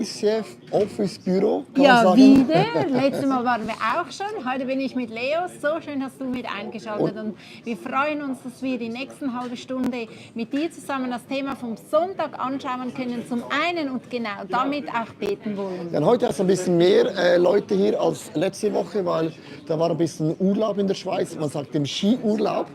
Chef, Office, Büro, kann man Ja, sagen. wieder. Letztes Mal waren wir auch schon. Heute bin ich mit Leo. So schön hast du mit eingeschaltet. Und wir freuen uns, dass wir die nächsten halbe Stunde mit dir zusammen das Thema vom Sonntag anschauen können. Zum einen und genau damit auch beten wollen. Ja, und heute hast du ein bisschen mehr Leute hier als letzte Woche, weil da war ein bisschen Urlaub in der Schweiz. Man sagt dem Skiurlaub.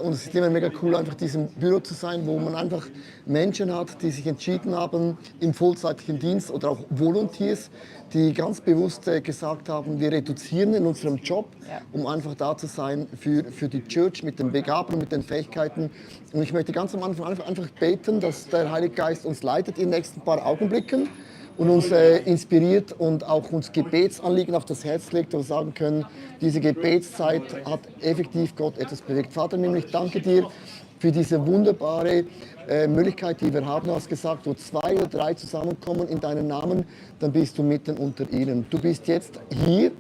Und es ist immer mega cool, einfach in diesem Büro zu sein, wo man einfach Menschen hat, die sich entschieden haben, im vollzeitlichen Dienst oder auch Volunteers, die ganz bewusst gesagt haben, wir reduzieren in unserem Job, um einfach da zu sein für die Church mit den Begabungen, mit den Fähigkeiten. Und ich möchte ganz am Anfang einfach beten, dass der Heilige Geist uns leitet in den nächsten paar Augenblicken und uns inspiriert und auch uns Gebetsanliegen auf das Herz legt, wo wir sagen können, diese Gebetszeit hat effektiv Gott etwas bewegt. Vater, nämlich danke dir für diese wunderbare Möglichkeit, die wir haben. Du hast gesagt, wo 2 oder 3 zusammenkommen in deinen Namen, dann bist du mitten unter ihnen. Du bist jetzt hier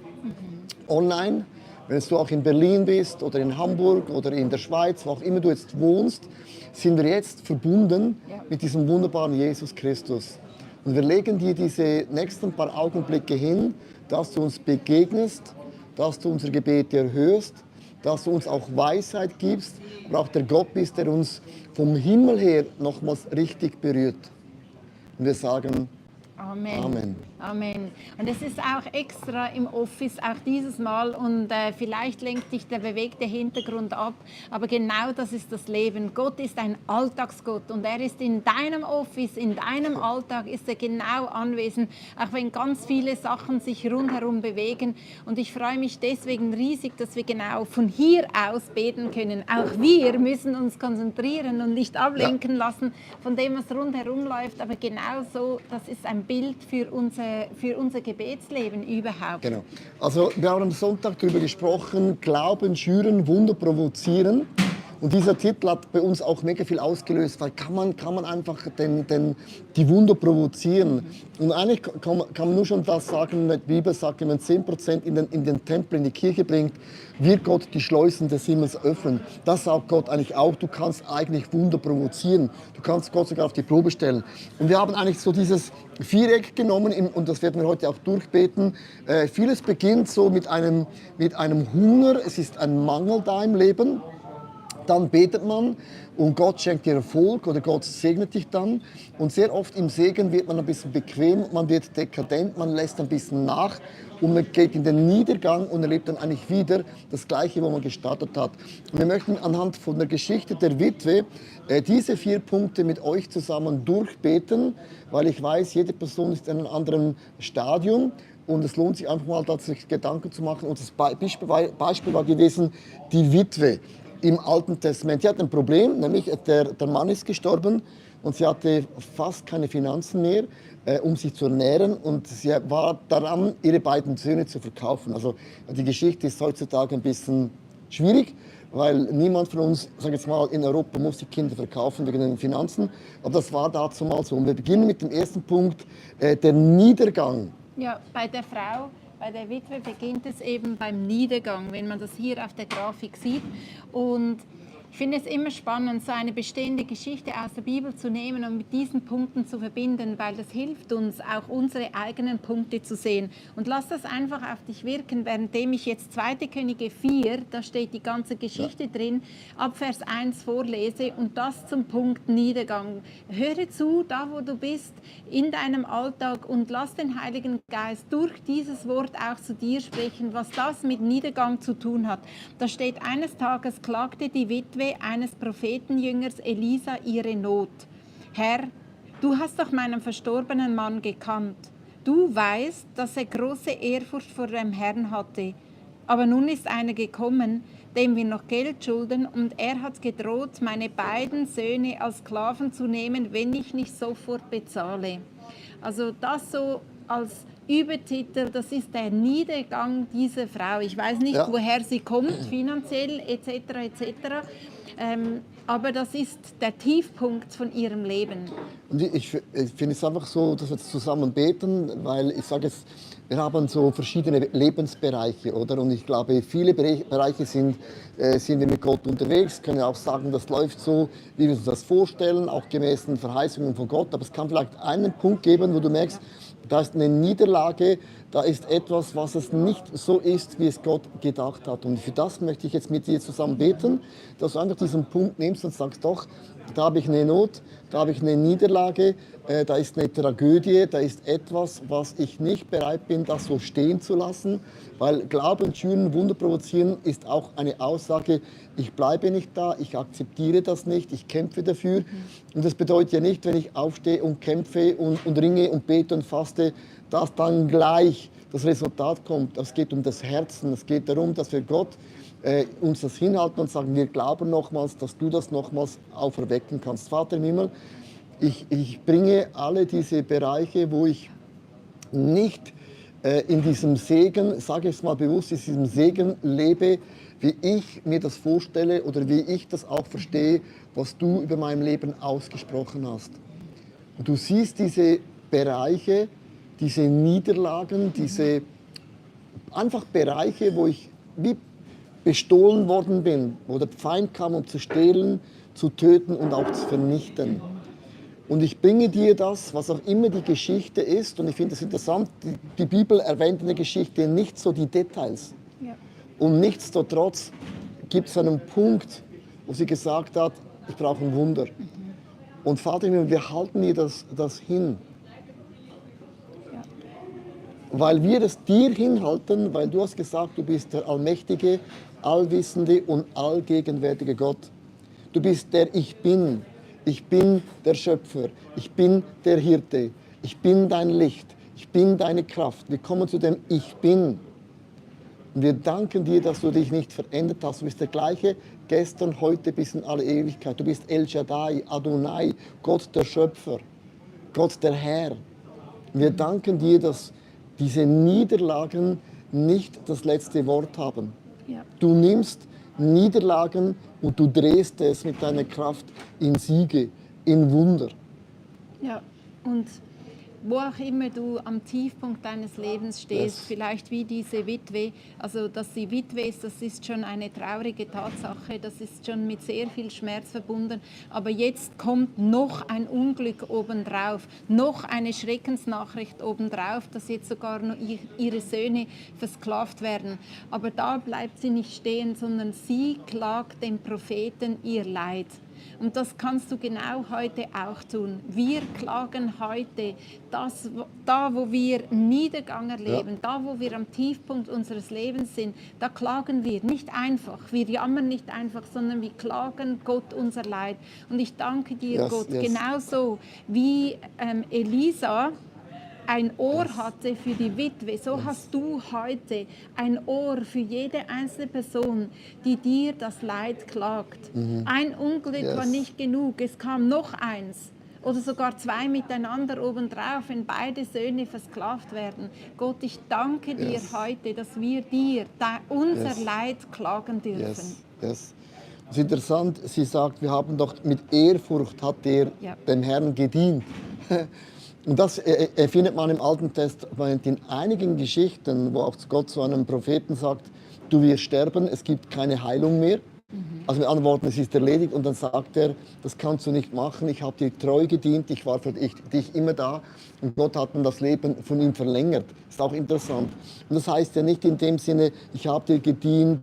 online, wenn du auch in Berlin bist oder in Hamburg oder in der Schweiz, wo auch immer du jetzt wohnst, sind wir jetzt verbunden mit diesem wunderbaren Jesus Christus. Und wir legen dir diese nächsten paar Augenblicke hin, dass du uns begegnest, dass du unsere Gebete erhörst, dass du uns auch Weisheit gibst, aber auch der Gott bist, der uns vom Himmel her nochmals richtig berührt. Und wir sagen Amen. Amen. Amen. Und es ist auch extra im Office, auch dieses Mal, und vielleicht lenkt dich der bewegte Hintergrund ab, aber genau das ist das Leben. Gott ist ein Alltagsgott und er ist in deinem Office, in deinem Alltag ist er genau anwesend, auch wenn ganz viele Sachen sich rundherum bewegen. Und ich freue mich deswegen riesig, dass wir genau von hier aus beten können. Auch wir müssen uns konzentrieren und nicht ablenken lassen von dem, was rundherum läuft, aber genauso, das ist ein Bild für unser Gebetsleben überhaupt. Genau. Also wir haben am Sonntag darüber gesprochen, Glauben schüren, Wunder provozieren. Und dieser Titel hat bei uns auch mega viel ausgelöst, weil kann man einfach die Wunder provozieren. Und eigentlich kann man nur schon das sagen, die Bibel sagt, wenn man 10% in den Tempel, in die Kirche bringt, wird Gott die Schleusen des Himmels öffnen. Das sagt Gott eigentlich auch, du kannst eigentlich Wunder provozieren. Du kannst Gott sogar auf die Probe stellen. Und wir haben eigentlich so dieses Viereck genommen und das werden wir heute auch durchbeten. Vieles beginnt so mit einem Hunger, es ist ein Mangel da im Leben. Dann betet man und Gott schenkt dir Erfolg oder Gott segnet dich dann. Und sehr oft im Segen wird man ein bisschen bequem, man wird dekadent, man lässt ein bisschen nach und man geht in den Niedergang und erlebt dann eigentlich wieder das Gleiche, wo man gestartet hat. Und wir möchten anhand von der Geschichte der Witwe diese 4 Punkte mit euch zusammen durchbeten, weil ich weiß, jede Person ist in einem anderen Stadium. Und es lohnt sich einfach mal, sich Gedanken zu machen. Und das Beispiel war gewesen, die Witwe im Alten Testament. Sie hat ein Problem, nämlich der Mann ist gestorben und sie hatte fast keine Finanzen mehr, um sich zu ernähren. Und sie war daran, ihre beiden Söhne zu verkaufen. Also die Geschichte ist heutzutage ein bisschen schwierig, weil niemand von uns, sag jetzt mal, in Europa muss die Kinder verkaufen wegen den Finanzen. Aber das war dazu mal so. Und wir beginnen mit dem ersten Punkt, der Niedergang. Ja, bei der Frau, bei der Witwe beginnt es eben beim Niedergang, wenn man das hier auf der Grafik sieht. Und ich finde es immer spannend, so eine bestehende Geschichte aus der Bibel zu nehmen und mit diesen Punkten zu verbinden, weil das hilft uns, auch unsere eigenen Punkte zu sehen. Und lass das einfach auf dich wirken, währenddem ich jetzt 2. Könige 4, da steht die ganze Geschichte drin, ab Vers 1 vorlese und das zum Punkt Niedergang. Höre zu, da wo du bist, in deinem Alltag und lass den Heiligen Geist durch dieses Wort auch zu dir sprechen, was das mit Niedergang zu tun hat. Da steht, eines Tages klagte die Witwe eines Prophetenjüngers Elisa ihre Not. Herr, du hast doch meinen verstorbenen Mann gekannt. Du weißt, dass er große Ehrfurcht vor dem Herrn hatte. Aber nun ist einer gekommen, dem wir noch Geld schulden, und er hat gedroht, meine beiden Söhne als Sklaven zu nehmen, wenn ich nicht sofort bezahle. Also das so als Übertitel, das ist der Niedergang dieser Frau. Ich weiß nicht, woher sie kommt, finanziell etc. etc. aber das ist der Tiefpunkt von ihrem Leben. Und ich finde es einfach so, dass wir jetzt zusammen beten, weil ich sage jetzt, wir haben so verschiedene Lebensbereiche, oder? Und ich glaube, viele Bereiche sind wir mit Gott unterwegs, können auch sagen, das läuft so, wie wir uns das vorstellen, auch gemäß den Verheißungen von Gott. Aber es kann vielleicht einen Punkt geben, wo du merkst, da ist eine Niederlage, da ist etwas, was es nicht so ist, wie es Gott gedacht hat. Und für das möchte ich jetzt mit dir zusammen beten, dass du einfach diesen Punkt nimmst und sagst, doch, da habe ich eine Not, da habe ich eine Niederlage, da ist eine Tragödie, da ist etwas, was ich nicht bereit bin, das so stehen zu lassen. Weil Glauben schüren, Wunder provozieren ist auch eine Aussage, ich bleibe nicht da, ich akzeptiere das nicht, ich kämpfe dafür. Und das bedeutet ja nicht, wenn ich aufstehe und kämpfe und ringe und bete und faste, dass dann gleich das Resultat kommt. Es geht um das Herzen, es geht darum, dass wir Gott uns das hinhalten und sagen, wir glauben nochmals, dass du das nochmals auferwecken kannst. Vater im Himmel, ich bringe alle diese Bereiche, wo ich nicht in diesem Segen, sage ich es mal bewusst, in diesem Segen lebe, wie ich mir das vorstelle oder wie ich das auch verstehe, was du über mein Leben ausgesprochen hast. Und du siehst diese Bereiche, diese Niederlagen, diese einfach Bereiche, wo ich wie bestohlen worden bin, wo der Feind kam, um zu stehlen, zu töten und auch zu vernichten. Und ich bringe dir das, was auch immer die Geschichte ist, und ich finde es interessant, die Bibel erwähnt in der Geschichte nicht so die Details. Ja. Und nichtsdestotrotz gibt es einen Punkt, wo sie gesagt hat, ich brauche ein Wunder. Und Vater, wir halten dir das hin. Weil wir es dir hinhalten, weil du hast gesagt, du bist der allmächtige, allwissende und allgegenwärtige Gott. Du bist der Ich Bin. Ich bin der Schöpfer. Ich bin der Hirte. Ich bin dein Licht. Ich bin deine Kraft. Wir kommen zu dem Ich Bin. Und wir danken dir, dass du dich nicht verändert hast. Du bist der gleiche gestern, heute bis in alle Ewigkeit. Du bist El Shaddai, Adonai, Gott der Schöpfer, Gott der Herr. Und wir danken dir, dass diese Niederlagen nicht das letzte Wort haben. Ja. Du nimmst Niederlagen und du drehst es mit deiner Kraft in Siege, in Wunder. Ja, und wo auch immer du am Tiefpunkt deines Lebens stehst, vielleicht wie diese Witwe, also dass sie Witwe ist, das ist schon eine traurige Tatsache, das ist schon mit sehr viel Schmerz verbunden, aber jetzt kommt noch ein Unglück obendrauf, noch eine Schreckensnachricht obendrauf, dass jetzt sogar noch ihre Söhne versklavt werden. Aber da bleibt sie nicht stehen, sondern sie klagt dem Propheten ihr Leid. Und das kannst du genau heute auch tun. Wir klagen heute, dass da, wo wir Niedergang erleben, da, wo wir am Tiefpunkt unseres Lebens sind, da klagen wir nicht einfach. Wir jammern nicht einfach, sondern wir klagen Gott unser Leid. Und ich danke dir, Gott, genauso wie Elisa ein Ohr hatte für die Witwe, so hast du heute ein Ohr für jede einzelne Person, die dir das Leid klagt. Ein Unglück war nicht genug, es kam noch eins oder sogar zwei miteinander obendrauf, wenn beide Söhne versklavt werden. Gott, ich danke dir heute, dass wir dir unser Leid klagen dürfen. Es ist interessant, sie sagt, wir haben doch mit Ehrfurcht hat er dem Herrn gedient. Und das findet man im Alten Testament in einigen Geschichten, wo auch Gott zu einem Propheten sagt, du wirst sterben, es gibt keine Heilung mehr. Also mit anderen Worten, es ist erledigt. Und dann sagt er, das kannst du nicht machen, ich habe dir treu gedient, ich war für dich immer da. Und Gott hat dann das Leben von ihm verlängert. Ist auch interessant. Und das heißt ja nicht in dem Sinne, ich habe dir gedient,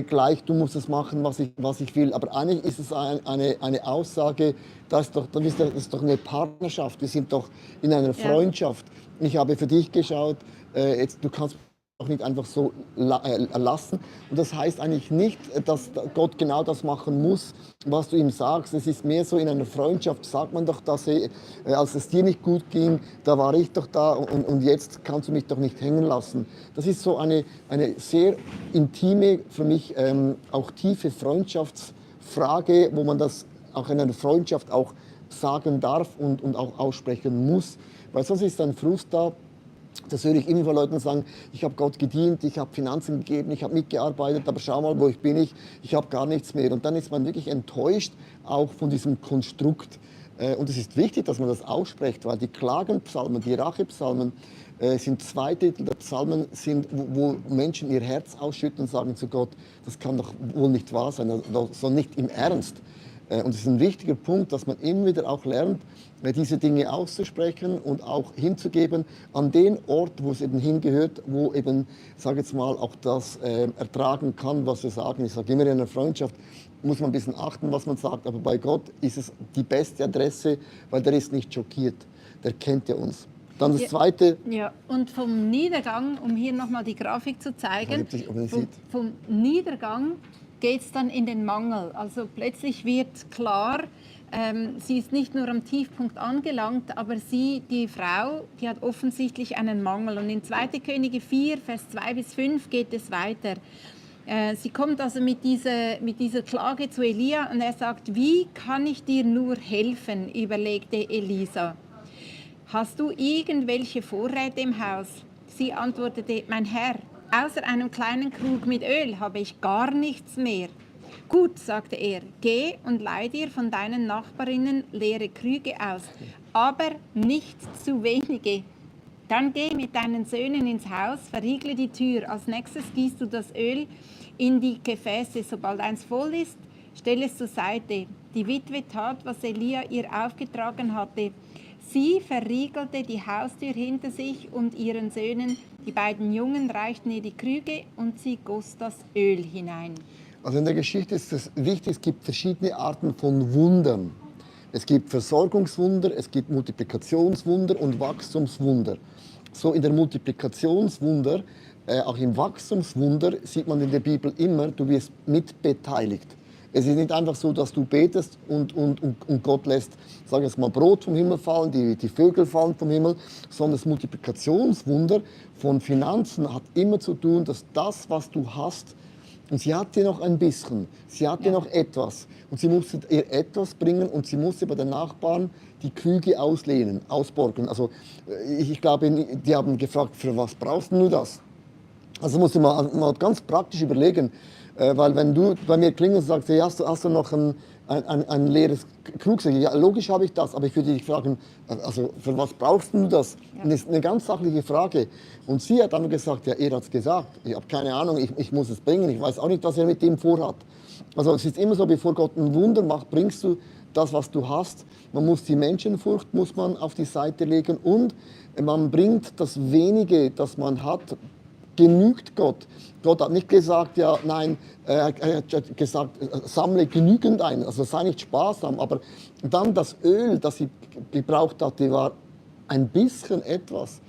gleich, du musst es machen, was ich will. Aber eigentlich ist es eine Aussage, das ist doch eine Partnerschaft, wir sind doch in einer Freundschaft. Ich habe für dich geschaut, du kannst auch nicht einfach so lassen. Und das heißt eigentlich nicht, dass Gott genau das machen muss, was du ihm sagst. Es ist mehr so in einer Freundschaft, sagt man doch, dass als es dir nicht gut ging, da war ich doch da und jetzt kannst du mich doch nicht hängen lassen. Das ist so eine sehr intime, für mich auch tiefe Freundschaftsfrage, wo man das auch in einer Freundschaft auch sagen darf und auch aussprechen muss. Weil sonst ist ein Frust da, Das höre ich immer von Leuten sagen, ich habe Gott gedient, ich habe Finanzen gegeben, ich habe mitgearbeitet, aber schau mal, wo bin ich habe gar nichts mehr. Und dann ist man wirklich enttäuscht auch von diesem Konstrukt. Und es ist wichtig, dass man das ausspricht, weil die Klagenpsalmen, die Rachepsalmen, sind 2 Drittel der Psalmen, sind, wo Menschen ihr Herz ausschütten und sagen zu Gott, das kann doch wohl nicht wahr sein, so nicht im Ernst. Und es ist ein wichtiger Punkt, dass man immer wieder auch lernt, diese Dinge auszusprechen und auch hinzugeben an den Ort, wo es eben hingehört, wo eben, sage jetzt mal, auch das ertragen kann, was wir sagen. Ich sage immer, in einer Freundschaft muss man ein bisschen achten, was man sagt, aber bei Gott ist es die beste Adresse, weil der ist nicht schockiert, der kennt ja uns. Dann das Zweite. Ja, und vom Niedergang, um hier nochmal die Grafik zu zeigen, vom Niedergang geht es dann in den Mangel. Also plötzlich wird klar, sie ist nicht nur am Tiefpunkt angelangt, aber die Frau, die hat offensichtlich einen Mangel. Und in 2. Könige 4, Vers 2-5 geht es weiter. Sie kommt also mit dieser Klage zu Elia und er sagt, wie kann ich dir nur helfen, überlegte Elisa. Hast du irgendwelche Vorräte im Haus? Sie antwortete, mein Herr, außer einem kleinen Krug mit Öl habe ich gar nichts mehr. Gut, sagte er, geh und leih dir von deinen Nachbarinnen leere Krüge aus, aber nicht zu wenige. Dann geh mit deinen Söhnen ins Haus, verriegle die Tür. Als nächstes gießt du das Öl in die Gefäße. Sobald eins voll ist, stell es zur Seite. Die Witwe tat, was Elia ihr aufgetragen hatte. Sie verriegelte die Haustür hinter sich und ihren Söhnen. Die beiden Jungen reichten ihr die Krüge und sie goss das Öl hinein. Also in der Geschichte ist es wichtig, es gibt verschiedene Arten von Wundern. Es gibt Versorgungswunder, es gibt Multiplikationswunder und Wachstumswunder. So in der Multiplikationswunder, auch im Wachstumswunder, sieht man in der Bibel immer, du wirst mitbeteiligt. Es ist nicht einfach so, dass du betest und Gott lässt, sagen wir mal, Brot vom Himmel fallen, die Vögel fallen vom Himmel, sondern das Multiplikationswunder von Finanzen hat immer zu tun, dass das, was du hast, und sie hatte noch ein bisschen, sie hatte noch etwas und sie musste ihr etwas bringen und sie musste bei den Nachbarn die Krüge auslehnen, ausborgen. Also ich glaube, die haben gefragt, für was brauchst du das? Also musst du mal ganz praktisch überlegen, weil wenn du bei mir klingelst und sagst, hey, hast du noch ein leeres Krug? Ja, logisch habe ich das, aber ich würde dich fragen, also für was brauchst du das? Ja. Das ist eine ganz sachliche Frage. Und sie hat dann gesagt, ja, er hat es gesagt, ich habe keine Ahnung, ich muss es bringen, ich weiß auch nicht, was er mit dem vorhat. Also es ist immer so, bevor Gott ein Wunder macht, bringst du das, was du hast. Man muss die Menschenfurcht muss man auf die Seite legen und man bringt das Wenige, das man hat, genügt Gott. Gott hat nicht gesagt, ja, nein, er hat gesagt, sammle genügend ein, also sei nicht sparsam, aber dann das Öl, das sie gebraucht hatte, war ein bisschen etwas.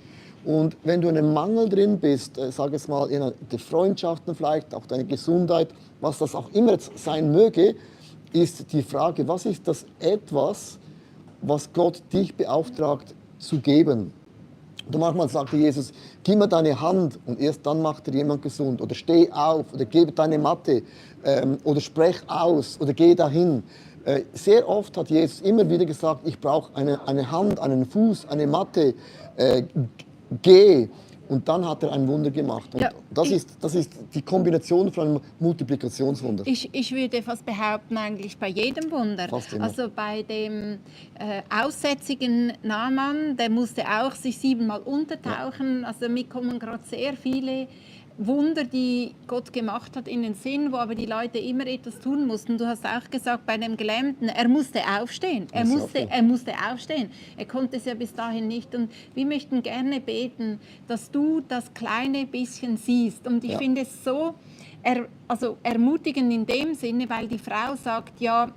Und wenn du in einem Mangel drin bist, sag es mal, in den Freundschaften vielleicht, auch deine Gesundheit, was das auch immer jetzt sein möge, ist die Frage, was ist das etwas, was Gott dich beauftragt zu geben? Und manchmal sagte Jesus, gib mir deine Hand und erst dann macht dir jemand gesund. Oder steh auf oder gebe deine Matte oder sprech aus oder geh dahin. Sehr oft hat Jesus immer wieder gesagt, ich brauche eine Hand, einen Fuß, eine Matte, geh. Und dann hat er ein Wunder gemacht. Und ja, das ist die Kombination von einem Multiplikationswunder. Ich würde fast behaupten, eigentlich bei jedem Wunder. Also bei dem aussätzigen Naaman, der musste auch sich 7-mal untertauchen. Ja. Also mir kommen gerade sehr viele Wunder, die Gott gemacht hat, in den Sinn, wo aber die Leute immer etwas tun mussten. Du hast auch gesagt, bei dem Gelähmten, er musste aufstehen. Er musste aufstehen. Er konnte es ja bis dahin nicht. Und wir möchten gerne beten, dass du das kleine bisschen siehst. Und ich finde es so ermutigend in dem Sinne, weil die Frau sagt, ja,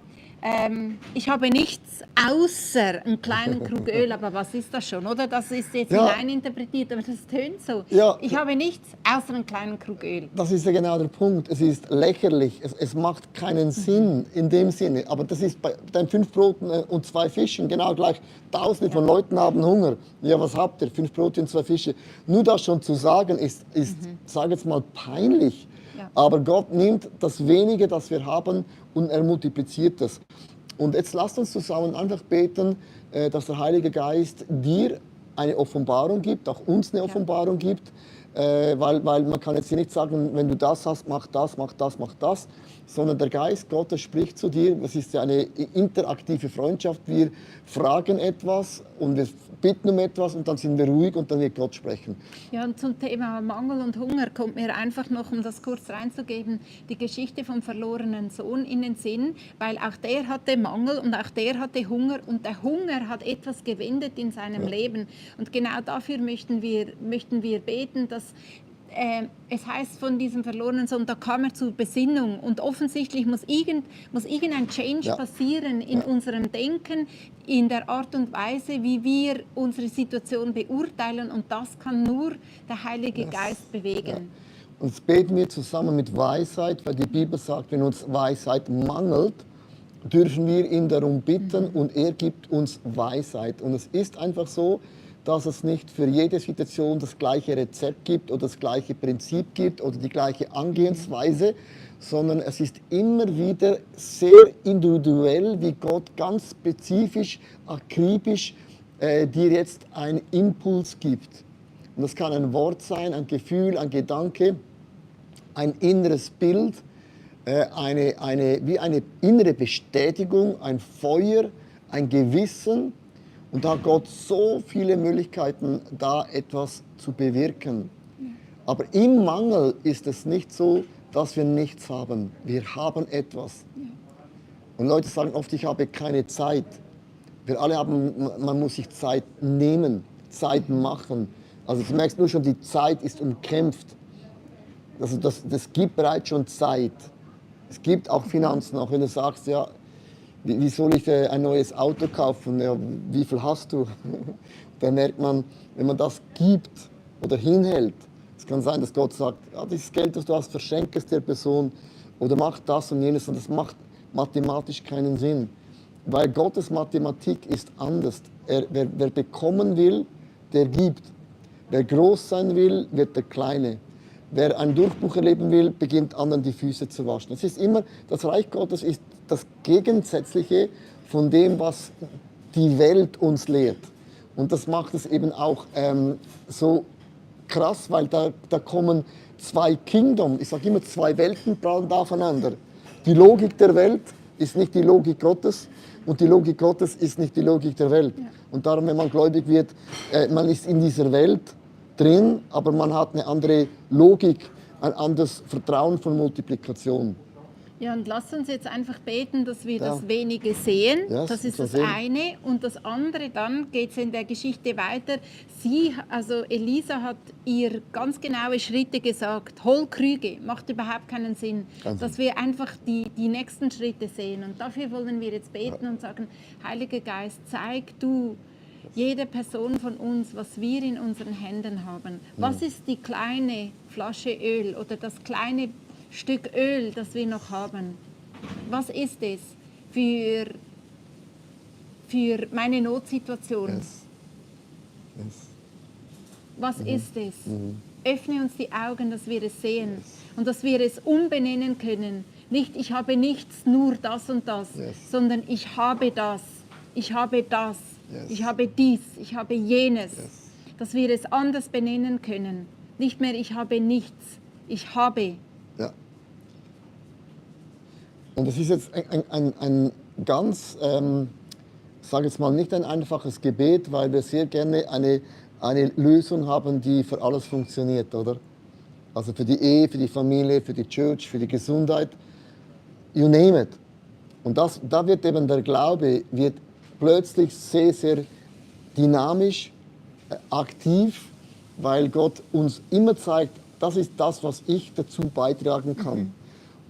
ich habe nichts außer einen kleinen Krug Öl, aber was ist das schon, oder? Das ist jetzt hineininterpretiert, aber das tönt so. Ja. Ich habe nichts außer einen kleinen Krug Öl. Das ist ja genau der Punkt. Es ist lächerlich, es macht keinen Sinn in dem Sinne. Aber das ist bei den 5 Broten und 2 Fischen genau gleich. Tausende von Leuten haben Hunger. Ja, was habt ihr? 5 Brote und 2 Fische. Nur das schon zu sagen, ist sage jetzt mal, peinlich. Ja. Aber Gott nimmt das Wenige, das wir haben, und er multipliziert das. Und jetzt lasst uns zusammen einfach beten, dass der Heilige Geist dir eine Offenbarung gibt, auch uns eine Offenbarung gibt, weil man kann jetzt hier nicht sagen, wenn du das hast, mach das, mach das, mach das, sondern der Geist Gottes spricht zu dir. Das ist ja eine interaktive Freundschaft. Wir fragen etwas und wir bitten um etwas und dann sind wir ruhig und dann wird Gott sprechen. Ja, und zum Thema Mangel und Hunger kommt mir einfach noch, um das kurz reinzugeben, die Geschichte vom verlorenen Sohn in den Sinn, weil auch der hatte Mangel und auch der hatte Hunger und der Hunger hat etwas gewendet in seinem Leben. Und genau dafür möchten wir beten, dass es heißt von diesem verlorenen Sohn, da kam er zur Besinnung und offensichtlich muss irgendein Change passieren in unserem Denken, in der Art und Weise, wie wir unsere Situation beurteilen und das kann nur der Heilige Geist bewegen. Ja. Und jetzt beten wir zusammen mit Weisheit, weil die Bibel sagt, wenn uns Weisheit mangelt, dürfen wir ihn darum bitten und er gibt uns Weisheit. Und es ist einfach so, dass es nicht für jede Situation das gleiche Rezept gibt oder das gleiche Prinzip gibt oder die gleiche Angehensweise, sondern es ist immer wieder sehr individuell, wie Gott ganz spezifisch, akribisch dir jetzt einen Impuls gibt. Und das kann ein Wort sein, ein Gefühl, ein Gedanke, ein inneres Bild, wie eine innere Bestätigung, ein Feuer, ein Gewissen. Und da hat Gott so viele Möglichkeiten, da etwas zu bewirken. Aber im Mangel ist es nicht so, dass wir nichts haben. Wir haben etwas. Und Leute sagen oft, ich habe keine Zeit. Wir alle haben, man muss sich Zeit nehmen, Zeit machen. Also du merkst nur schon, die Zeit ist umkämpft. Also das gibt bereits schon Zeit. Es gibt auch Finanzen, auch wenn du sagst, ja, wie soll ich ein neues Auto kaufen? Ja, wie viel hast du? Dann merkt man, wenn man das gibt oder hinhält, es kann sein, dass Gott sagt, ja, dieses Geld, das du hast, verschenk es der Person oder mach das und jenes. Und das macht mathematisch keinen Sinn, weil Gottes Mathematik ist anders. Wer bekommen will, der gibt. Wer groß sein will, wird der Kleine. Wer einen Durchbruch erleben will, beginnt anderen die Füße zu waschen. Es ist immer, das Reich Gottes ist das Gegensätzliche von dem, was die Welt uns lehrt. Und das macht es eben auch so krass, weil da kommen zwei Kingdom, ich sage immer, zwei Welten prallen da aufeinander. Die Logik der Welt ist nicht die Logik Gottes und die Logik Gottes ist nicht die Logik der Welt. Ja. Und darum, wenn man gläubig wird, man ist in dieser Welt drin, aber man hat eine andere Logik, ein anderes Vertrauen von Multiplikation. Ja, und lasst uns jetzt einfach beten, dass wir das Wenige sehen. Das ist das eine. Und das andere, dann geht es in der Geschichte weiter. Elisa hat ihr ganz genaue Schritte gesagt. Hol Krüge, macht überhaupt keinen Sinn. Dass wir einfach die nächsten Schritte sehen. Und dafür wollen wir jetzt beten und sagen, Heiliger Geist, zeig du jede Person von uns, was wir in unseren Händen haben. Was ist die kleine Flasche Öl oder das kleine Stück Öl, das wir noch haben? Was ist es für meine Notsituation? Yes. Was ist es? Öffne uns die Augen, dass wir es sehen und dass wir es umbenennen können. Nicht, ich habe nichts, nur das und das, sondern ich habe das, ich habe das, ich habe dies, ich habe jenes. Dass wir es anders benennen können. Nicht mehr, ich habe nichts, ich habe. Ja. Und das ist jetzt ein ganz, sage jetzt mal, nicht ein einfaches Gebet, weil wir sehr gerne eine Lösung haben, die für alles funktioniert, oder? Also für die Ehe, für die Familie, für die Church, für die Gesundheit, you name it. Und da wird eben der Glaube wird plötzlich sehr, sehr dynamisch, aktiv, weil Gott uns immer zeigt, das ist das, was ich dazu beitragen kann.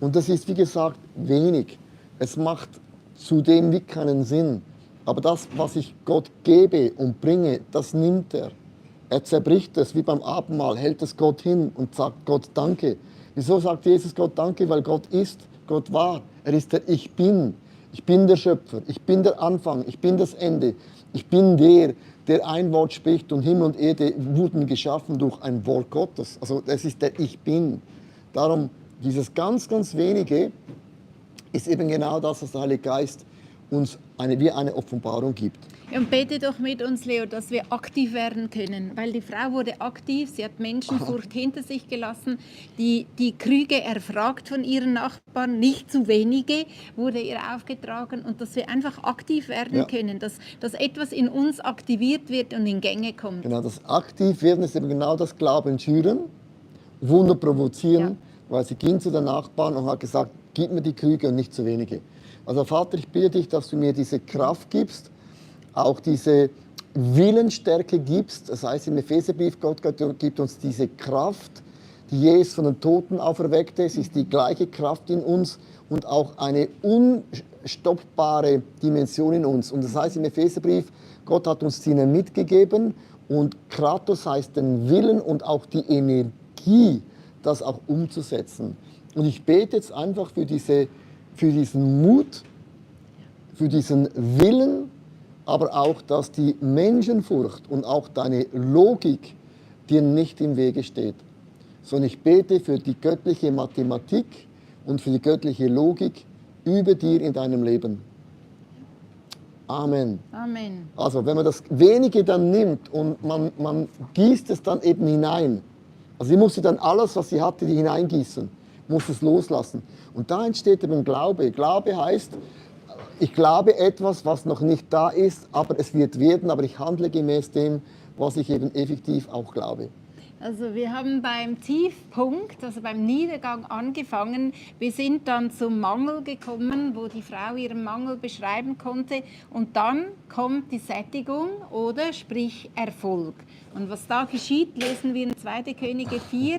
Und das ist, wie gesagt, wenig. Es macht zudem wie keinen Sinn. Aber das, was ich Gott gebe und bringe, das nimmt er. Er zerbricht es, wie beim Abendmahl, hält es Gott hin und sagt Gott Danke. Wieso sagt Jesus Gott Danke? Weil Gott ist, Gott war. Er ist der Ich Bin. Ich bin der Schöpfer, ich bin der Anfang, ich bin das Ende. Ich bin der ein Wort spricht und Himmel und Erde wurden geschaffen durch ein Wort Gottes. Also das ist der Ich Bin. Darum, dieses ganz, ganz Wenige ist eben genau das, was der Heilige Geist uns wie eine Offenbarung gibt. Und bete doch mit uns, Leo, dass wir aktiv werden können, weil die Frau wurde aktiv, sie hat Menschenfurcht hinter sich gelassen, die Krüge erfragt von ihren Nachbarn, nicht zu wenige wurde ihr aufgetragen und dass wir einfach aktiv werden können, dass etwas in uns aktiviert wird und in Gänge kommt. Genau, das Aktivwerden ist eben genau das Glauben schüren, Wunder provozieren, weil sie ging zu den Nachbarn und hat gesagt, gib mir die Krüge und nicht zu wenige. Also Vater, ich bitte dich, dass du mir diese Kraft gibst, auch diese Willensstärke gibst. Das heißt im Epheserbrief, Gott gibt uns diese Kraft, die Jesus von den Toten auferweckte. Es ist die gleiche Kraft in uns und auch eine unstoppbare Dimension in uns. Und das heißt im Epheserbrief, Gott hat uns die mitgegeben und Kratos heißt den Willen und auch die Energie, das auch umzusetzen. Und ich bete jetzt einfach für diesen Mut, für diesen Willen, aber auch, dass die Menschenfurcht und auch deine Logik dir nicht im Wege steht. Sondern ich bete für die göttliche Mathematik und für die göttliche Logik über dir in deinem Leben. Amen. Amen. Also wenn man das Wenige dann nimmt und man gießt es dann eben hinein. Also sie musste dann alles, was sie hatte, hineingießen, muss es loslassen. Und da entsteht eben Glaube. Glaube heißt, ich glaube etwas, was noch nicht da ist, aber es wird werden, aber ich handle gemäß dem, was ich eben effektiv auch glaube. Also wir haben beim Tiefpunkt, also beim Niedergang angefangen. Wir sind dann zum Mangel gekommen, wo die Frau ihren Mangel beschreiben konnte. Und dann kommt die Sättigung oder sprich Erfolg. Und was da geschieht, lesen wir in 2. Könige 4,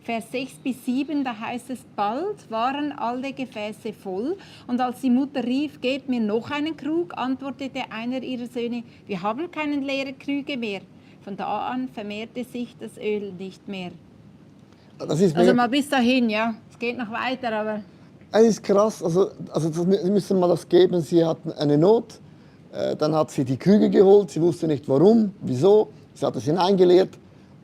Vers 6 bis 7, da heißt es, bald waren alle Gefäße voll. Und als die Mutter rief, gebt mir noch einen Krug, antwortete einer ihrer Söhne, wir haben keinen leeren Krüge mehr. Von da an vermehrte sich das Öl nicht mehr. Das ist also mal bis dahin, ja. Es geht noch weiter, aber... Es ist krass, also Sie müssen mal das geben. Sie hatten eine Not, dann hat sie die Krüge geholt, sie wusste nicht warum, wieso, sie hat es hineingeleert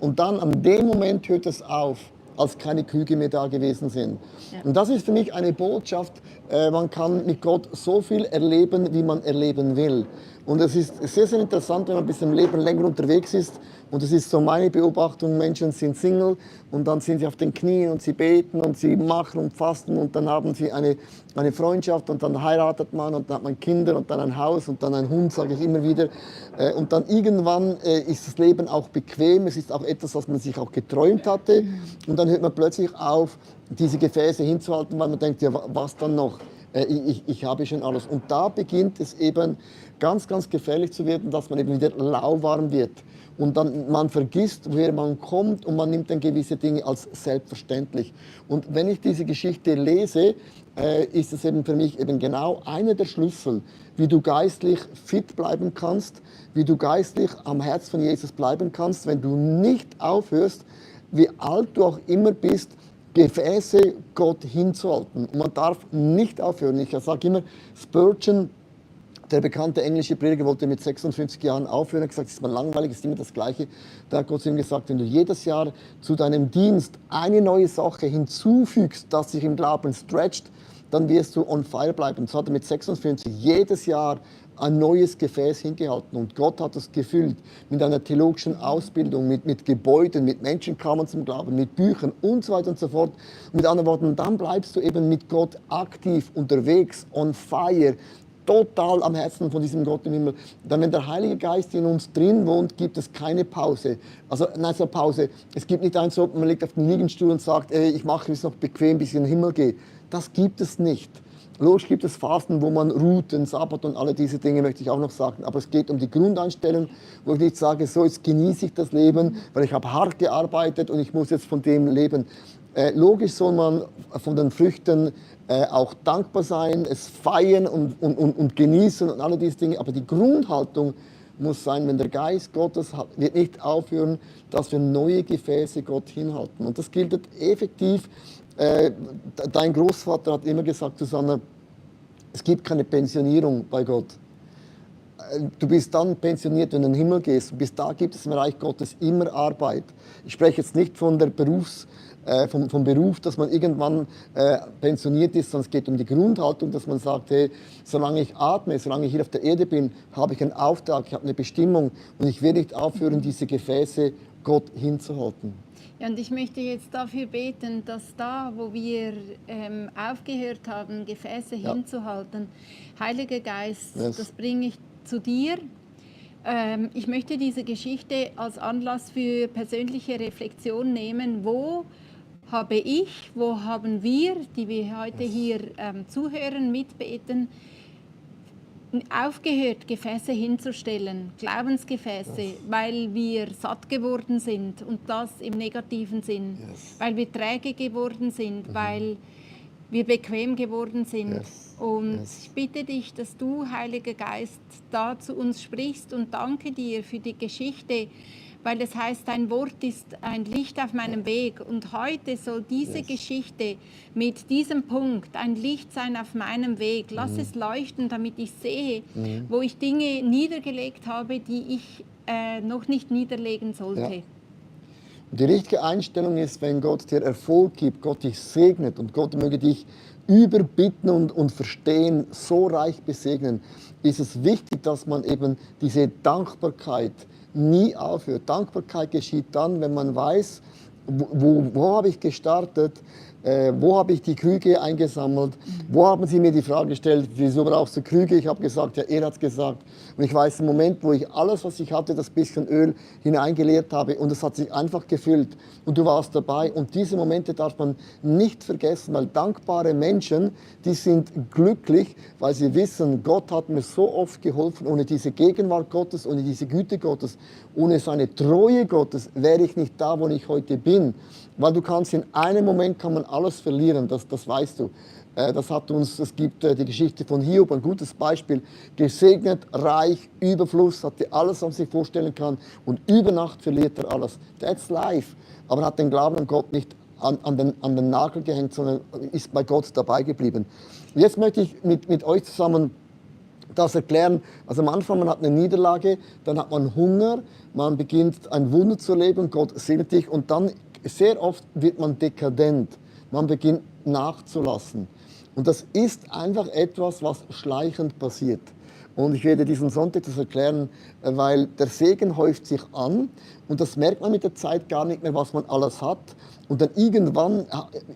und dann an dem Moment hört es auf, als keine Krüge mehr da gewesen sind. Ja. Und das ist für mich eine Botschaft, man kann mit Gott so viel erleben, wie man erleben will. Und es ist sehr, sehr interessant, wenn man bis im Leben länger unterwegs ist. Und das ist so meine Beobachtung, Menschen sind Single und dann sind sie auf den Knien und sie beten und sie machen und fasten und dann haben sie eine Freundschaft und dann heiratet man und dann hat man Kinder und dann ein Haus und dann ein Hund, sage ich immer wieder. Und dann irgendwann ist das Leben auch bequem, es ist auch etwas, was man sich auch geträumt hatte. Und dann hört man plötzlich auf, diese Gefäße hinzuhalten, weil man denkt, ja, was dann noch? Ich habe schon alles. Und da beginnt es eben ganz, ganz gefährlich zu werden, dass man eben wieder lauwarm wird. Und dann man vergisst, woher man kommt und man nimmt dann gewisse Dinge als selbstverständlich. Und wenn ich diese Geschichte lese, ist es eben für mich eben genau einer der Schlüssel, wie du geistlich fit bleiben kannst, wie du geistlich am Herz von Jesus bleiben kannst, wenn du nicht aufhörst, wie alt du auch immer bist, Gefäße Gott hinzuhalten. Und man darf nicht aufhören. Ich sage immer, Spurgeon, der bekannte englische Prediger, wollte mit 56 Jahren aufhören. Er hat gesagt, es ist mal langweilig, es ist immer das Gleiche. Da hat Gott zu ihm gesagt, wenn du jedes Jahr zu deinem Dienst eine neue Sache hinzufügst, das sich im Glauben stretcht, dann wirst du on fire bleiben. So hat er mit 56 jedes Jahr ein neues Gefäß hingehalten. Und Gott hat es gefüllt mit einer theologischen Ausbildung, mit Gebäuden, mit Menschenkammern zum Glauben, mit Büchern und so weiter und so fort. Und mit anderen Worten, dann bleibst du eben mit Gott aktiv unterwegs, on fire, total am Herzen von diesem Gott im Himmel. Dann, wenn der Heilige Geist in uns drin wohnt, gibt es keine Pause. Also, nein, so Pause. Es gibt nicht so, man liegt auf dem Liegestuhl und sagt, ich mache es noch bequem, bis ich in den Himmel gehe. Das gibt es nicht. Logisch gibt es Fasten, wo man ruht, den Sabbat und alle diese Dinge möchte ich auch noch sagen. Aber es geht um die Grundeinstellung, wo ich nicht sage, so jetzt genieße ich das Leben, weil ich habe hart gearbeitet und ich muss jetzt von dem leben. Logisch soll man von den Früchten auch dankbar sein, es feiern und genießen und alle diese Dinge. Aber die Grundhaltung muss sein, wenn der Geist Gottes wird nicht aufhören, dass wir neue Gefäße Gott hinhalten. Und das gilt effektiv. Dein Großvater hat immer gesagt, Susanne, es gibt keine Pensionierung bei Gott. du bist dann pensioniert, wenn du in den Himmel gehst. Bis da gibt es im Reich Gottes immer Arbeit. Ich spreche jetzt nicht von der vom Beruf, dass man irgendwann pensioniert ist, sondern es geht um die Grundhaltung, dass man sagt, hey, solange ich atme, solange ich hier auf der Erde bin, habe ich einen Auftrag, ich habe eine Bestimmung und ich werde nicht aufhören, diese Gefäße Gott hinzuhalten. Ja, und ich möchte jetzt dafür beten, dass da, wo wir aufgehört haben, Gefäße hinzuhalten, Heiliger Geist, das bringe ich zu dir. Ich möchte diese Geschichte als Anlass für persönliche Reflexion nehmen. Wo habe ich, wo haben wir, die wir heute hier zuhören, mitbeten, aufgehört, Gefäße hinzustellen, Glaubensgefäße, weil wir satt geworden sind und das im negativen Sinn, weil wir träge geworden sind, weil wir bequem geworden sind. Und ich bitte dich, dass du, Heiliger Geist, da zu uns sprichst und danke dir für die Geschichte, weil es heißt, dein Wort ist ein Licht auf meinem Weg. Und heute soll diese Geschichte mit diesem Punkt ein Licht sein auf meinem Weg. Lass es leuchten, damit ich sehe, wo ich Dinge niedergelegt habe, die ich noch nicht niederlegen sollte. Ja. Die richtige Einstellung ist, wenn Gott dir Erfolg gibt, Gott dich segnet und Gott möge dich überbitten und verstehen, so reich besegnen, ist es wichtig, dass man eben diese Dankbarkeit nie aufhört. Dankbarkeit geschieht dann, wenn man weiß, wo habe ich gestartet, wo habe ich die Krüge eingesammelt, wo haben sie mir die Frage gestellt, wieso brauchst du Krüge? Ich habe gesagt, ja, er hat es gesagt. Und ich weiß, im Moment, wo ich alles, was ich hatte, das bisschen Öl hineingeleert habe und es hat sich einfach gefüllt und du warst dabei. Und diese Momente darf man nicht vergessen, weil dankbare Menschen, die sind glücklich, weil sie wissen, Gott hat mir so oft geholfen. Ohne diese Gegenwart Gottes, ohne diese Güte Gottes, ohne seine Treue Gottes wäre ich nicht da, wo ich heute bin. Weil du kannst in einem Moment kann man alles verlieren, das weißt du. Es gibt die Geschichte von Hiob, ein gutes Beispiel. Gesegnet, reich, Überfluss, hatte alles, was man sich vorstellen kann. Und über Nacht verliert er alles. That's life. Aber er hat den Glauben an Gott nicht an den Nagel gehängt, sondern ist bei Gott dabei geblieben. Jetzt möchte ich mit euch zusammen das erklären. Also am Anfang, man hat eine Niederlage, dann hat man Hunger, man beginnt ein Wunder zu erleben, Gott segnet dich und dann sehr oft wird man dekadent. Man beginnt nachzulassen. Und das ist einfach etwas, was schleichend passiert. Und ich werde diesen Sonntag das erklären, weil der Segen häuft sich an und das merkt man mit der Zeit gar nicht mehr, was man alles hat. Und dann irgendwann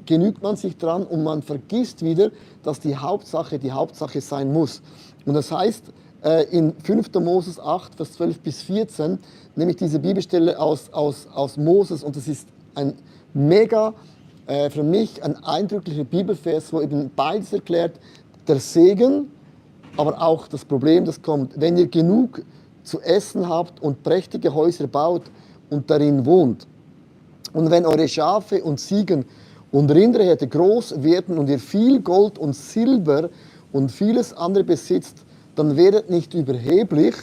genügt man sich dran und man vergisst wieder, dass die Hauptsache sein muss. Und das heißt, in 5. Moses 8, Vers 12 bis 14, nehme ich diese Bibelstelle aus Moses und das ist ein mega, für mich ein eindrücklicher Bibelvers, wo eben beides erklärt, der Segen, aber auch das Problem, das kommt. Wenn ihr genug zu essen habt und prächtige Häuser baut und darin wohnt, und wenn eure Schafe und Ziegen und Rinderherde groß werden und ihr viel Gold und Silber und vieles andere besitzt, dann werdet nicht überheblich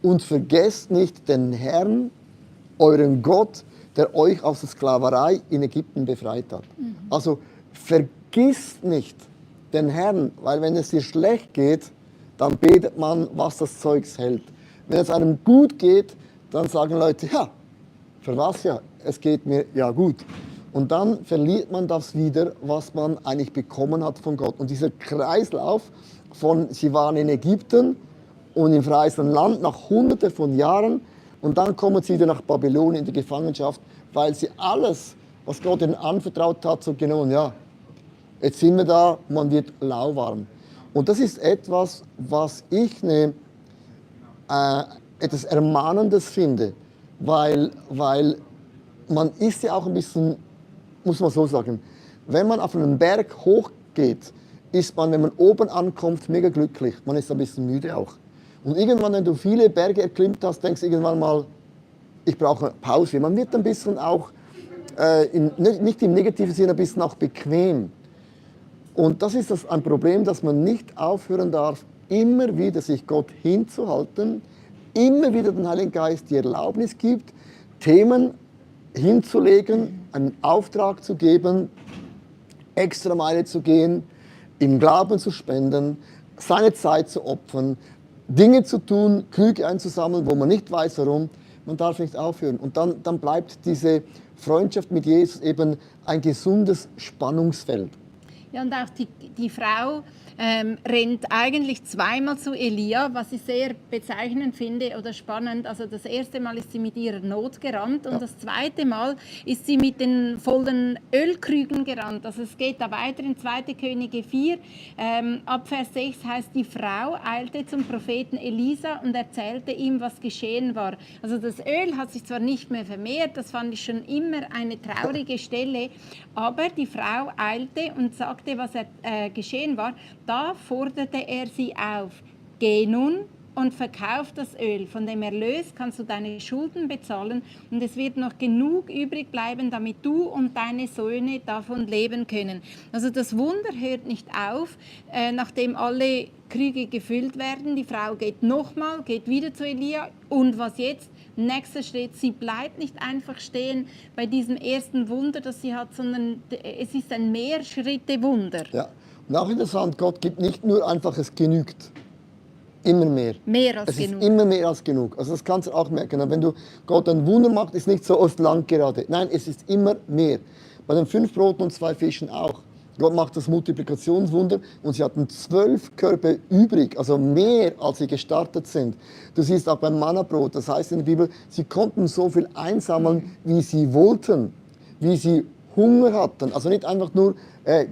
und vergesst nicht den Herrn, euren Gott, der euch aus der Sklaverei in Ägypten befreit hat. Also vergisst nicht den Herrn, weil wenn es dir schlecht geht, dann betet man, was das Zeugs hält. Wenn es einem gut geht, dann sagen Leute, ja, für was ja? Es geht mir ja gut. Und dann verliert man das wieder, was man eigentlich bekommen hat von Gott. Und dieser Kreislauf von, sie waren in Ägypten und im verheißenen Land nach Hunderten von Jahren und dann kommen sie wieder nach Babylon in die Gefangenschaft, weil sie alles, was Gott ihnen anvertraut hat, so genommen, ja, jetzt sind wir da, man wird lauwarm. Und das ist etwas, was ich etwas Ermahnendes finde, weil man ist ja auch ein bisschen, muss man so sagen, wenn man auf einen Berg hochgeht, ist man, wenn man oben ankommt, mega glücklich. Man ist ein bisschen müde auch. Und irgendwann, wenn du viele Berge erklimmt hast, denkst du irgendwann mal, ich brauche eine Pause. Man wird ein bisschen auch, nicht im negativen Sinne, ein bisschen auch bequem. Und das ist ein Problem, dass man nicht aufhören darf, immer wieder sich Gott hinzuhalten, immer wieder den Heiligen Geist die Erlaubnis gibt, Themen hinzulegen, einen Auftrag zu geben, extra Meile zu gehen, im Glauben zu spenden, seine Zeit zu opfern, Dinge zu tun, Krüge einzusammeln, wo man nicht weiß, warum. Man darf nicht aufhören. Und dann bleibt diese Freundschaft mit Jesus eben ein gesundes Spannungsfeld. Ja, und auch die Frau rennt eigentlich zweimal zu Elia, was ich sehr bezeichnend finde oder spannend. Also das erste Mal ist sie mit ihrer Not gerannt und das zweite Mal ist sie mit den vollen Ölkrügen gerannt. Also es geht da weiter in 2. Könige 4. Ab Vers 6 heißt, die Frau eilte zum Propheten Elisa und erzählte ihm, was geschehen war. Also das Öl hat sich zwar nicht mehr vermehrt, das fand ich schon immer eine traurige Stelle, aber die Frau eilte und sagte, was geschehen war. Da forderte er sie auf, geh nun und verkauf das Öl. Von dem Erlös kannst du deine Schulden bezahlen und es wird noch genug übrig bleiben, damit du und deine Söhne davon leben können. Also das Wunder hört nicht auf, nachdem alle Krüge gefüllt werden. Die Frau geht nochmal, geht wieder zu Elia. Und was jetzt? Nächster Schritt, sie bleibt nicht einfach stehen bei diesem ersten Wunder, das sie hat, sondern es ist ein Mehrschritte-Wunder. Ja. Und auch interessant, Gott gibt nicht nur einfach, es genügt. Immer mehr. Mehr als es genug. Ist immer mehr als genug. Also das kannst du auch merken. Wenn du Gott ein Wunder machst, ist nicht so oft lang gerade. Nein, es ist immer mehr. Bei den 5 Broten und 2 Fischen auch. Gott macht das Multiplikationswunder und sie hatten 12 Körbe übrig, also mehr als sie gestartet sind. Du siehst auch beim Mannabrot, das heißt in der Bibel, sie konnten so viel einsammeln, wie sie wollten, wie sie Hunger hatten. Also nicht einfach nur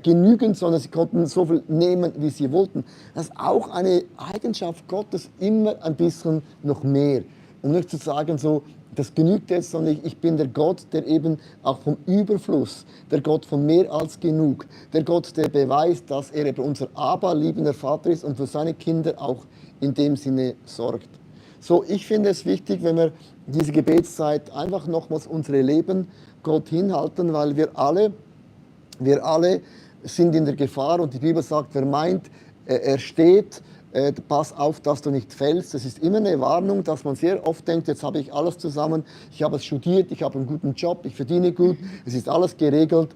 genügend, sondern sie konnten so viel nehmen, wie sie wollten. Das ist auch eine Eigenschaft Gottes, immer ein bisschen noch mehr. Um nicht zu sagen, so, das genügt jetzt, sondern ich bin der Gott, der eben auch vom Überfluss, der Gott von mehr als genug, der Gott, der beweist, dass er eben unser Abba, liebender Vater ist und für seine Kinder auch in dem Sinne sorgt. So, ich finde es wichtig, wenn wir diese Gebetszeit einfach nochmals unsere Leben Gott hinhalten, weil wir alle sind in der Gefahr und die Bibel sagt, wer meint, er steht, pass auf, dass du nicht fällst. Das ist immer eine Warnung, dass man sehr oft denkt, jetzt habe ich alles zusammen, ich habe es studiert, ich habe einen guten Job, ich verdiene gut, es ist alles geregelt.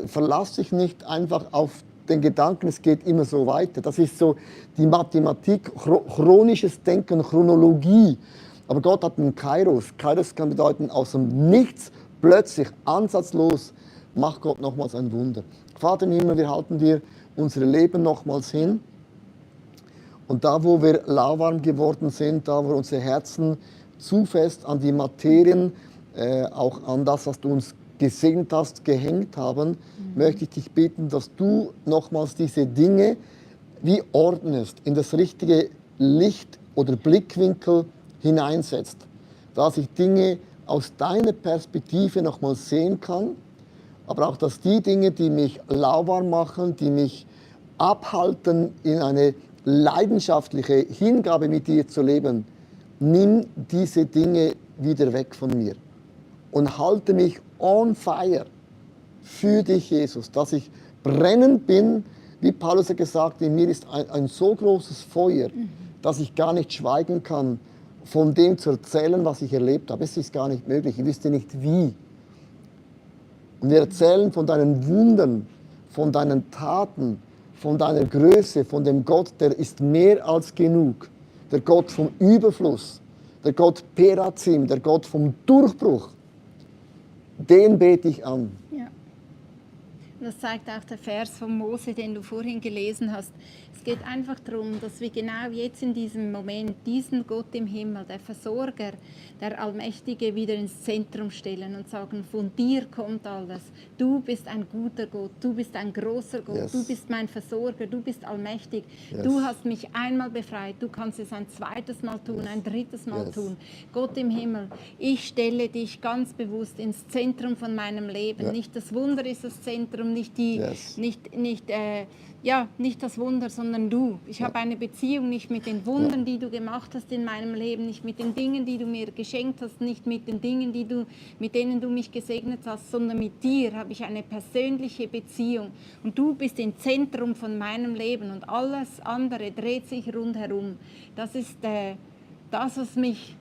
Verlass dich nicht einfach auf den Gedanken, es geht immer so weiter. Das ist so die Mathematik, chronisches Denken, Chronologie. Aber Gott hat einen Kairos. Kairos kann bedeuten, aus dem Nichts, plötzlich, ansatzlos, macht Gott nochmals ein Wunder. Vater im Himmel, wir halten dir unsere Leben nochmals hin. Und da, wo wir lauwarm geworden sind, da, wo unsere Herzen zu fest an die Materien, auch an das, was du uns gesegnet hast, gehängt haben, möchte ich dich bitten, dass du nochmals diese Dinge wie ordnest, in das richtige Licht oder Blickwinkel hineinsetzt. Dass ich Dinge aus deiner Perspektive nochmals sehen kann, aber auch, dass die Dinge, die mich lauwarm machen, die mich abhalten, in eine leidenschaftliche Hingabe mit dir zu leben, nimm diese Dinge wieder weg von mir und halte mich on fire für dich, Jesus, dass ich brennend bin, wie Paulus hat gesagt, in mir ist ein so großes Feuer, dass ich gar nicht schweigen kann, von dem zu erzählen, was ich erlebt habe. Es ist gar nicht möglich, ich wüsste nicht wie. Und wir erzählen von deinen Wundern, von deinen Taten, von deiner Größe, von dem Gott, der ist mehr als genug. Der Gott vom Überfluss, der Gott Perazim, der Gott vom Durchbruch. Den bete ich an. Ja. Das zeigt auch der Vers von Mose, den du vorhin gelesen hast. Es geht einfach darum, dass wir genau jetzt in diesem Moment diesen Gott im Himmel, der Versorger, der Allmächtige, wieder ins Zentrum stellen und sagen, von dir kommt alles. Du bist ein guter Gott, du bist ein großer Gott, Yes. du bist mein Versorger, du bist allmächtig. Yes. Du hast mich einmal befreit, du kannst es ein zweites Mal tun, ein drittes Mal Yes. tun. Gott im Himmel, ich stelle dich ganz bewusst ins Zentrum von meinem Leben. Ja. Nicht das Wunder ist das Zentrum, nicht die, Yes. nicht das Wunder, sondern du. Ich habe eine Beziehung nicht mit den Wundern, die du gemacht hast in meinem Leben, nicht mit den Dingen, die du mir geschenkt hast, nicht mit den Dingen, mit denen du mich gesegnet hast, sondern mit dir habe ich eine persönliche Beziehung. Und du bist im Zentrum von meinem Leben und alles andere dreht sich rundherum. Das ist das, was mich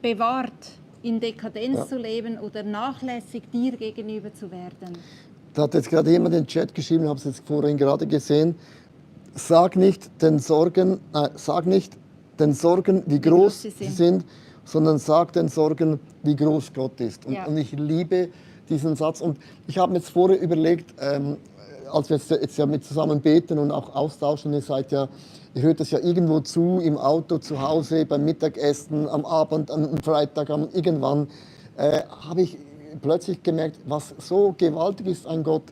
bewahrt, in Dekadenz zu leben oder nachlässig dir gegenüber zu werden. Da hat jetzt gerade jemand in den Chat geschrieben, ich habe es jetzt vorhin gerade gesehen. Sag nicht den Sorgen, wie groß groß sie sie sind. sind, sondern sag den Sorgen, wie groß Gott ist. Und, Ja. und ich liebe diesen Satz. Und ich habe mir jetzt vorher überlegt, als wir jetzt ja mit zusammen beten und auch austauschen, ihr hört das ja irgendwo zu, im Auto, zu Hause, beim Mittagessen, am Abend, am Freitag, irgendwann, habe ich plötzlich gemerkt, was so gewaltig ist an Gott.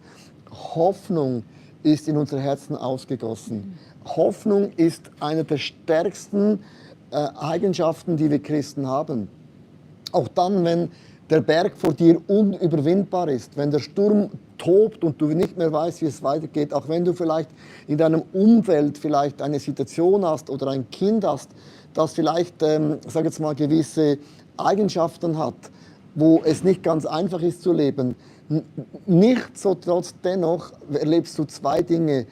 Hoffnung ist in unser Herzen ausgegossen. Hoffnung ist eine der stärksten Eigenschaften, die wir Christen haben. Auch dann, wenn der Berg vor dir unüberwindbar ist, wenn der Sturm tobt und du nicht mehr weißt, wie es weitergeht, auch wenn du vielleicht in deinem Umfeld vielleicht eine Situation hast oder ein Kind hast, das vielleicht, sag jetzt mal, gewisse Eigenschaften hat, wo es nicht ganz einfach ist zu leben. Nichtsdestotrotz dennoch erlebst du zwei Dinge.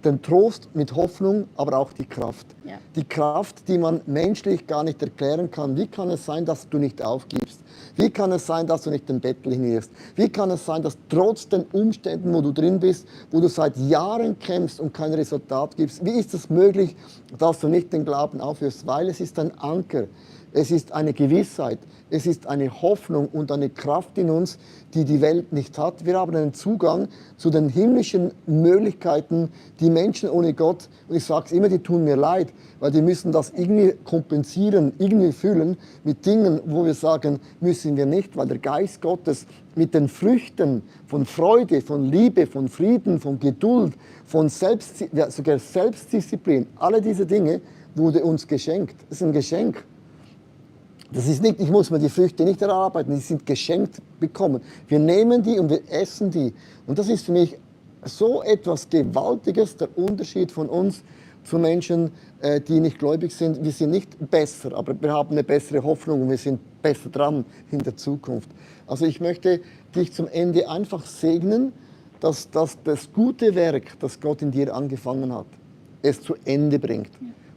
Den Trost mit Hoffnung, aber auch die Kraft. Ja. Die Kraft, die man menschlich gar nicht erklären kann. Wie kann es sein, dass du nicht aufgibst? Wie kann es sein, dass du nicht den Bettel hinierst? Wie kann es sein, dass trotz den Umständen, wo du drin bist, wo du seit Jahren kämpfst und kein Resultat gibst, wie ist es möglich, dass du nicht den Glauben aufhörst? Weil es ist ein Anker. Es ist eine Gewissheit, es ist eine Hoffnung und eine Kraft in uns, die die Welt nicht hat. Wir haben einen Zugang zu den himmlischen Möglichkeiten, die Menschen ohne Gott, und ich sage es immer, die tun mir leid, weil die müssen das irgendwie kompensieren, irgendwie füllen mit Dingen, wo wir sagen, müssen wir nicht, weil der Geist Gottes mit den Früchten von Freude, von Liebe, von Frieden, von Geduld, von sogar Selbstdisziplin, alle diese Dinge wurde uns geschenkt. Das ist ein Geschenk. Das ist nicht, ich muss mir die Früchte nicht erarbeiten, die sind geschenkt bekommen. Wir nehmen die und wir essen die. Und das ist für mich so etwas Gewaltiges, der Unterschied von uns zu Menschen, die nicht gläubig sind. Wir sind nicht besser, aber wir haben eine bessere Hoffnung und wir sind besser dran in der Zukunft. Also ich möchte dich zum Ende einfach segnen, dass das gute Werk, das Gott in dir angefangen hat, es zu Ende bringt.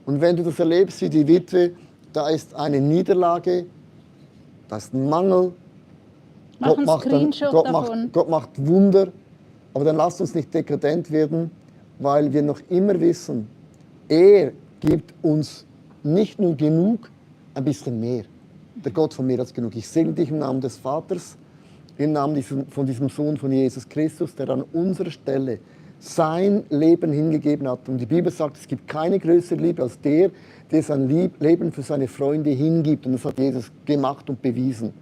Und wenn du das erlebst wie die Witwe, da ist eine Niederlage, da ist ein Mangel. Mach einen Screenshot davon. Gott macht Wunder, aber dann lasst uns nicht dekadent werden, weil wir noch immer wissen, er gibt uns nicht nur genug, ein bisschen mehr. Der Gott von mir hat genug. Ich segne dich im Namen des Vaters, im Namen von diesem Sohn von Jesus Christus, der an unserer Stelle sein Leben hingegeben hat. Und die Bibel sagt, es gibt keine größere Liebe als der sein Leben für seine Freunde hingibt. Und das hat Jesus gemacht und bewiesen.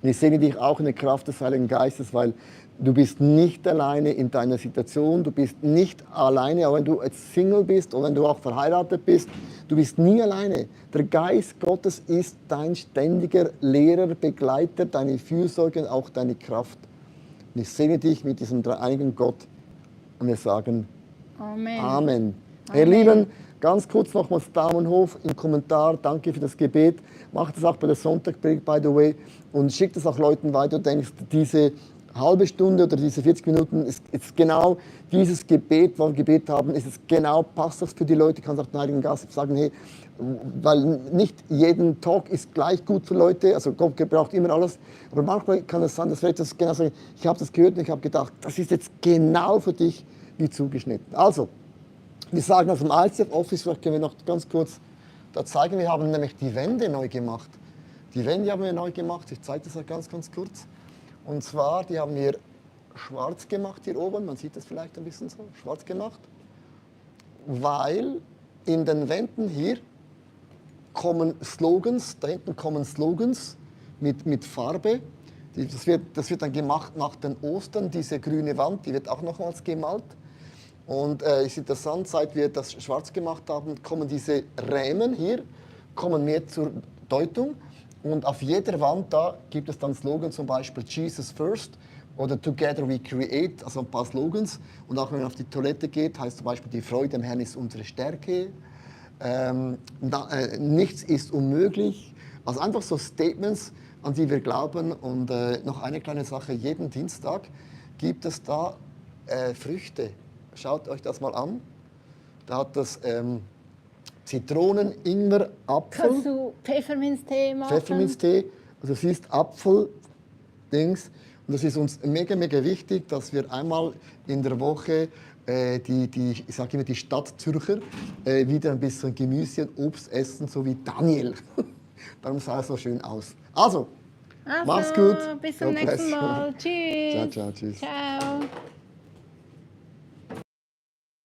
Und ich segne dich auch in der Kraft des Heiligen Geistes, weil du bist nicht alleine in deiner Situation. Du bist nicht alleine, auch wenn du jetzt Single bist oder wenn du auch verheiratet bist. Du bist nie alleine. Der Geist Gottes ist dein ständiger Lehrer, Begleiter, deine Fürsorge und auch deine Kraft. Und ich segne dich mit diesem dreieinigen Gott. Und wir sagen Amen. Amen. Ihr Lieben, ganz kurz nochmals Daumen hoch im Kommentar. Danke für das Gebet. Macht es auch bei der Sonntagpredigt, by the way. Und schickt es auch Leuten weiter. Du denkst, diese halbe Stunde oder diese 40 Minuten ist genau dieses Gebet, was wir gebetet haben, ist es genau, passt das für die Leute? Ich kann es auch den Heiligen Geist sagen, hey, weil nicht jeden Talk ist gleich gut für Leute, also Gott gebraucht immer alles, aber manchmal kann es sein, dass wir etwas genau sagen, ich habe das gehört und ich habe gedacht, das ist jetzt genau für dich wie zugeschnitten. Also, wir sagen aus dem ICF Office, vielleicht können wir noch ganz kurz da zeigen, wir haben nämlich die Wände neu gemacht. Die Wände haben wir neu gemacht, ich zeige das noch ganz kurz. Und zwar, die haben wir schwarz gemacht hier oben, man sieht das vielleicht ein bisschen so, schwarz gemacht, weil in den Wänden hier kommen Slogans, da hinten kommen Slogans mit Farbe. Das wird dann gemacht nach den Ostern, diese grüne Wand, die wird auch nochmals gemalt. Und es ist interessant, seit wir das schwarz gemacht haben, kommen diese Rähmen hier, kommen mehr zur Deutung. Und auf jeder Wand da gibt es dann Slogans, zum Beispiel Jesus First oder Together We Create, also ein paar Slogans. Und auch wenn man auf die Toilette geht, heißt zum Beispiel, die Freude am Herrn ist unsere Stärke. Nichts ist unmöglich. Also einfach so Statements, an die wir glauben. Und noch eine kleine Sache, jeden Dienstag gibt es da Früchte. Schaut euch das mal an. Da hat das Zitronen, Ingwer, Apfel. Kannst du Pfefferminztee machen? Pfefferminztee. Also es ist Apfel, Dings. Und das ist uns mega, mega wichtig, dass wir einmal in der Woche ich sage immer die Stadtzürcher, wieder ein bisschen Gemüse und Obst essen, so wie Daniel. Darum sah es so schön aus. Also, mach's gut. Bis zum God bless. nächsten Mal. Tschüss. Ciao, ciao, tschüss. Ciao.